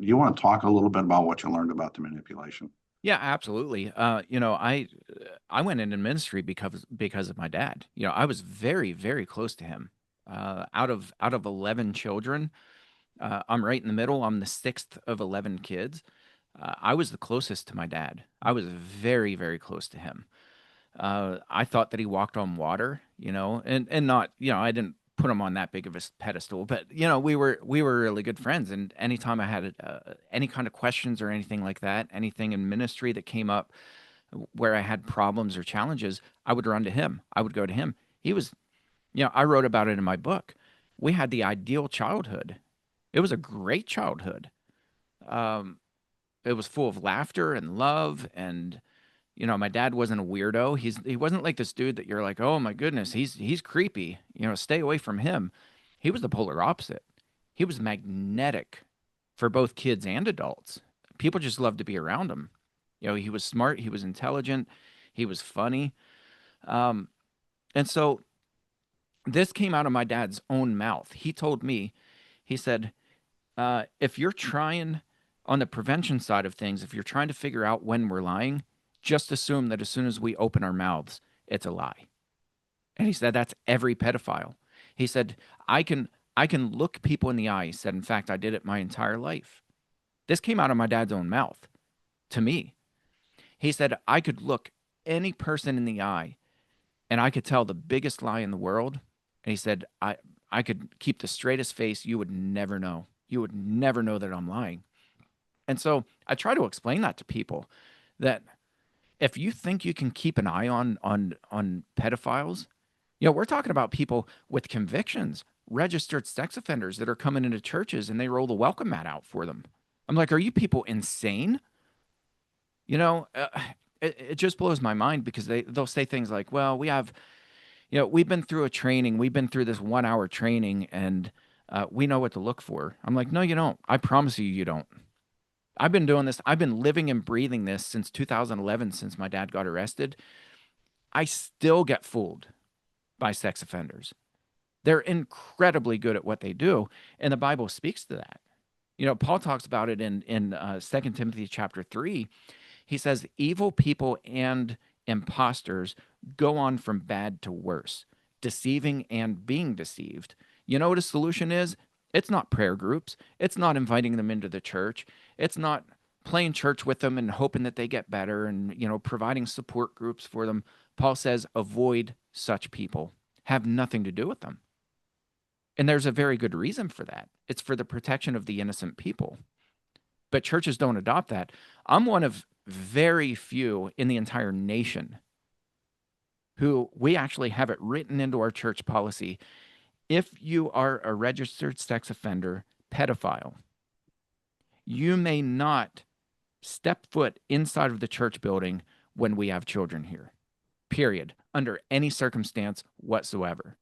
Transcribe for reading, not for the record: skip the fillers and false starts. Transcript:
you want to talk a little bit about what you learned about the manipulation? Yeah, absolutely. I went into ministry because of my dad. I was very, very close to him. Out of 11 children, I'm right in the middle. I'm the sixth of 11 kids. I was the closest to my dad. I was very, very close to him. I thought that he walked on water, and not, I didn't put him on that big of a pedestal, but we were really good friends. And anytime I had any kind of questions or anything like that, anything in ministry that came up where I had problems or challenges, I would run to him. I would go to him. He was, I wrote about it in my book. We had the ideal childhood. It was a great childhood. Um, it was full of laughter and love, and my dad wasn't a weirdo. He wasn't like this dude that you're like, oh my goodness, he's creepy. Stay away from him. He was the polar opposite. He was magnetic for both kids and adults. People just loved to be around him. He was smart, he was intelligent, he was funny. Um, and so this came out of my dad's own mouth. He told me, he said, if you're trying on the prevention side of things, if you're trying to figure out when we're lying, just assume that as soon as we open our mouths, it's a lie. And he said, that's every pedophile. He said, I can look people in the eye. He said, in fact, I did it my entire life. This came out of my dad's own mouth to me. He said, I could look any person in the eye and I could tell the biggest lie in the world. And he said, I could keep the straightest face. You would never know. You would never know that I'm lying. And so I try to explain that to people, that if you think you can keep an eye on pedophiles, we're talking about people with convictions, registered sex offenders that are coming into churches and they roll the welcome mat out for them. I'm like, are you people insane? You know, uh, it just blows my mind because they'll say things like, well, we've been through a training, we've been through this 1 hour training, and we know what to look for. I'm like, no, you don't. I promise you, you don't. I've been doing this. I've been living and breathing this since 2011, since my dad got arrested. I still get fooled by sex offenders. They're incredibly good at what they do, and the Bible speaks to that. Paul talks about it in 2 Timothy chapter 3. He says, evil people and impostors go on from bad to worse, deceiving and being deceived. You know what a solution is? It's not prayer groups. It's not inviting them into the church. It's not playing church with them and hoping that they get better and, providing support groups for them. Paul says, avoid such people. Have nothing to do with them. And there's a very good reason for that. It's for the protection of the innocent people. But churches don't adopt that. I'm one of very few in the entire nation who we actually have it written into our church policy. If you are a registered sex offender, pedophile, you may not step foot inside of the church building when we have children here, period, under any circumstance whatsoever.